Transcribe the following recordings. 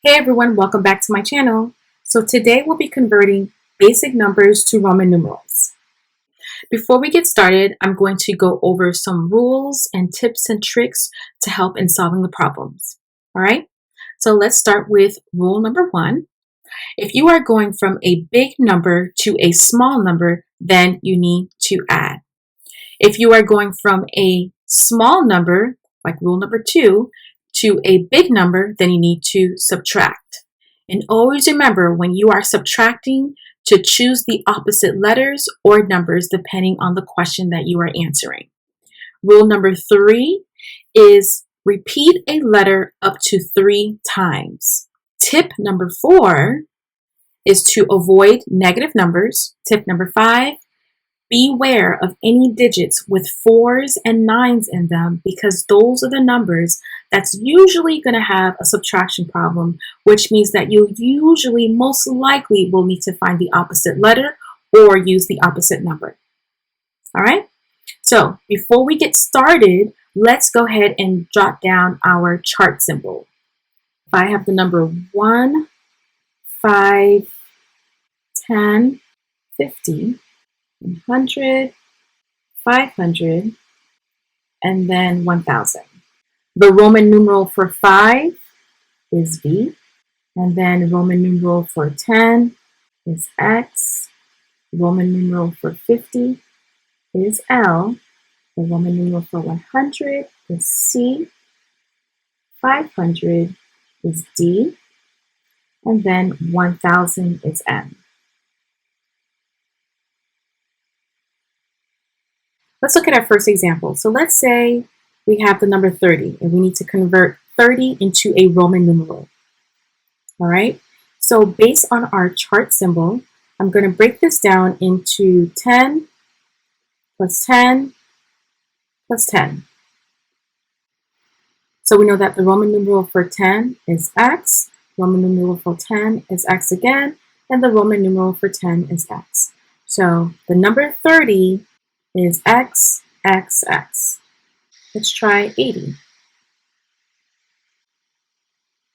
Hey everyone, welcome back to my channel. So today we'll be converting basic numbers to Roman numerals. Before we get started, I'm going to go over some rules and tips and tricks to help in solving the problems. All right, so let's start with rule number 1. If you are going from a big number to a small number, then you need to add. If you are going from a small number, like rule number 2, to a big number, then you need to subtract. And always remember, when you are subtracting, to choose the opposite letters or numbers depending on the question that you are answering. Rule number 3 is repeat a letter up to 3 times. Tip number 4 is to avoid negative numbers. Tip number 5, beware of any digits with 4s and 9s in them, because those are the numbers that's usually going to have a subtraction problem, which means that you usually most likely will need to find the opposite letter or use the opposite number. All right, so before we get started, let's go ahead and jot down our chart symbol. If I have the number 1, 5, 10, 50, 100, 500, and then 1000. The Roman numeral for 5 is V, and then Roman numeral for 10 is X, Roman numeral for 50 is L, the Roman numeral for 100 is C, 500 is D, and then 1000 is M. Let's look at our first example. So let's say we have the number 30 and we need to convert 30 into a Roman numeral. All right, so based on our chart symbol, I'm going to break this down into 10 plus 10 plus 10. So we know that the Roman numeral for 10 is X, Roman numeral for 10 is X again, and the Roman numeral for 10 is X. So the number 30 is X, X, X. Let's try 80.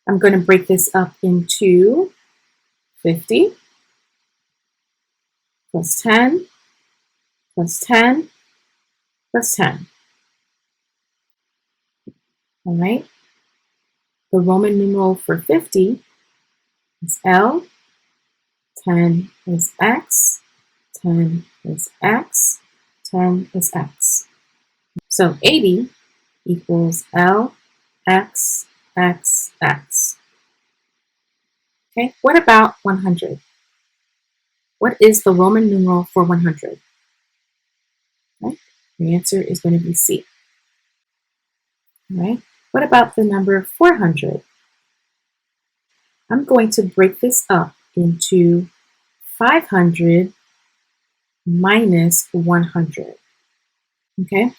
I'm going to break this up into 50 plus 10 plus 10 plus 10. All right. The Roman numeral for 50 is L, 10 is X, 10 is X, 10 is X. So 80 equals L, X, X, X. Okay, what about 100? What is the Roman numeral for 100? Okay. The answer is going to be C. All right. What about the number 400? I'm going to break this up into 500 minus 100. Okay,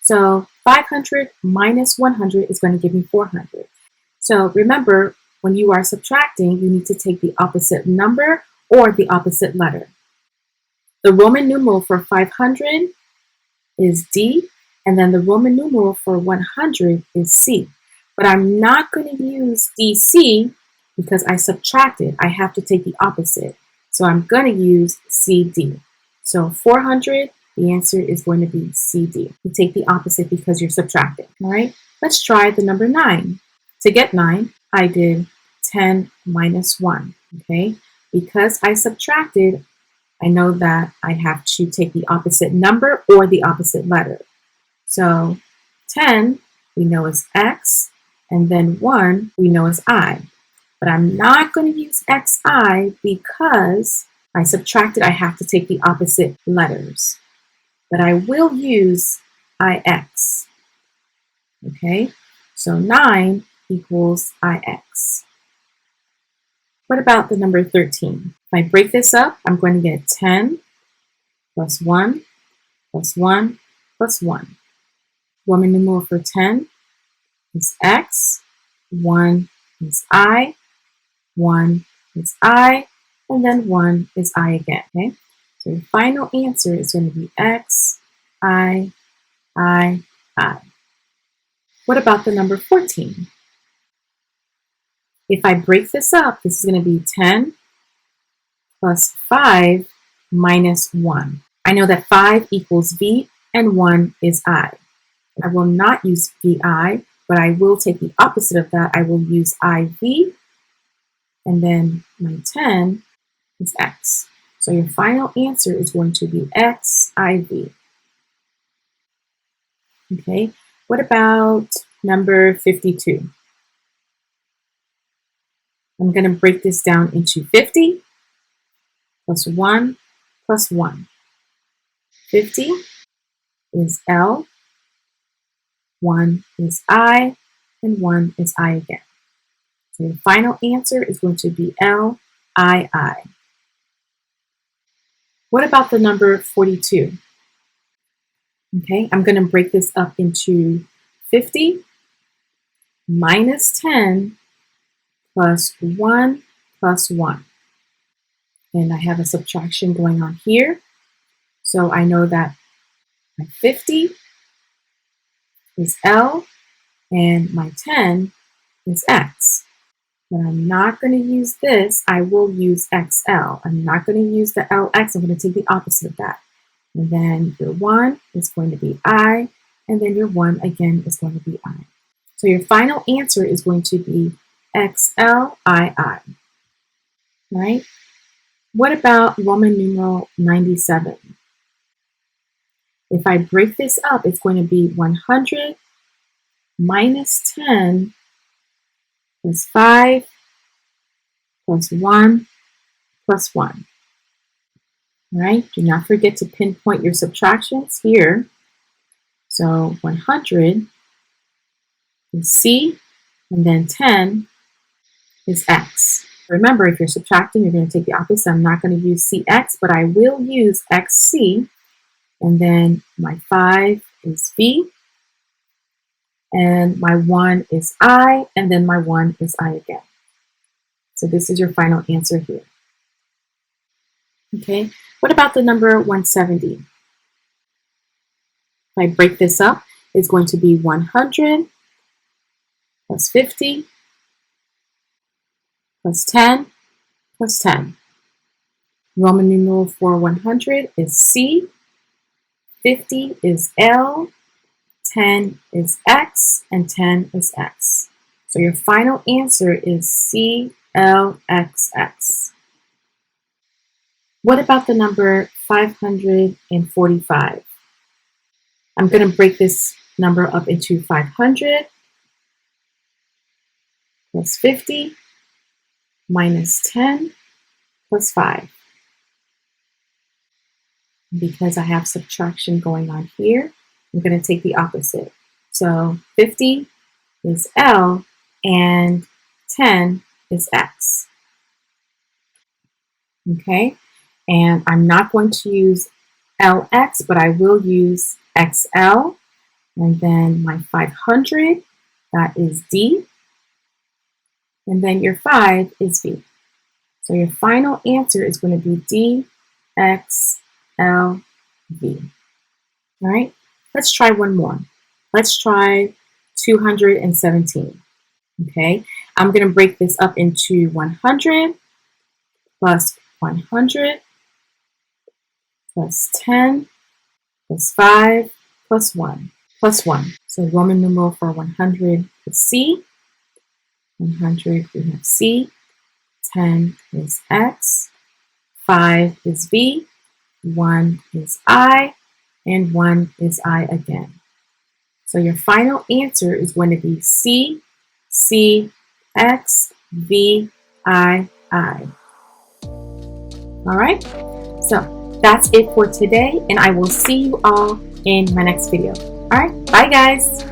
so 500 minus 100 is going to give me 400. So remember, when you are subtracting, you need to take the opposite number or the opposite letter. The Roman numeral for 500 is D, and then the Roman numeral for 100 is C. But I'm not going to use DC because I subtracted. I have to take the opposite. So I'm going to use CD. So 400, the answer is going to be CD. You take the opposite because you're subtracting. All right, let's try the number 9. To get 9, I did 10 minus 1. Okay, because I subtracted, I know that I have to take the opposite number or the opposite letter. So 10 we know is X, and then 1 we know is I. But I'm not going to use XI because I subtracted. I have to take the opposite letters. But I will use IX. Okay, so 9 equals IX. What about the number 13? If I break this up, I'm going to get 10 plus 1 plus 1 plus 1. Roman numeral for 10 is X, 1 is I, 1 is I, and then 1 is I again. Okay, so the final answer is going to be X, I, I. What about the number 14? If I break this up, this is going to be 10 plus 5 minus 1. I know that 5 equals V and 1 is I. I will not use VI, but I will take the opposite of that. I will use IV, and then my 10 is X. So your final answer is going to be XIV. Okay, what about number 52? I'm going to break this down into 50 plus 1 plus 1. 50 is L, 1 is I, and 1 is I again. So your final answer is going to be LII. What about the number 42? Okay, I'm going to break this up into 50 minus 10 plus 1 plus 1. And I have a subtraction going on here. So I know that my 50 is L and my 10 is X. But I'm not going to use this. I will use XL. I'm not going to use the LX. I'm going to take the opposite of that. And then your 1 is going to be I, and then your 1 again is going to be I. So your final answer is going to be XLII. Right? What about Roman numeral 97? If I break this up, it's going to be 100 minus 10 plus 5 plus 1 plus 1. All right, do not forget to pinpoint your subtractions here. So 100 is C, and then 10 is X. Remember, if you're subtracting, you're going to take the opposite. I'm not going to use CX, but I will use XC, and then my 5 is V, and my 1 is I, and then my 1 is I again. So this is your final answer here. Okay, what about the number 170? If I break this up, it's going to be 100 plus 50 plus 10 plus 10. Roman numeral for 100 is C, 50 is L, 10 is X, and 10 is X. So your final answer is CLXX. What about the number 545? I'm going to break this number up into 500 plus 50 minus 10 plus 5. Because I have subtraction going on here, I'm going to take the opposite. So 50 is L and 10 is X. Okay, and I'm not going to use LX, but I will use XL. And then my 500, that is D. And then your 5 is V. So your final answer is going to be DXLV. All right, let's try one more. Let's try 217. Okay, I'm going to break this up into 100 plus 100 plus 10 plus 5 plus 1 plus 1. So Roman numeral for 100 is C. 100 we have C. 10 is X. 5 is V. 1 is I. And 1 is I again. So your final answer is going to be C, C, X, V, I, I. All right, so that's it for today, and I will see you all in my next video. All right, bye guys.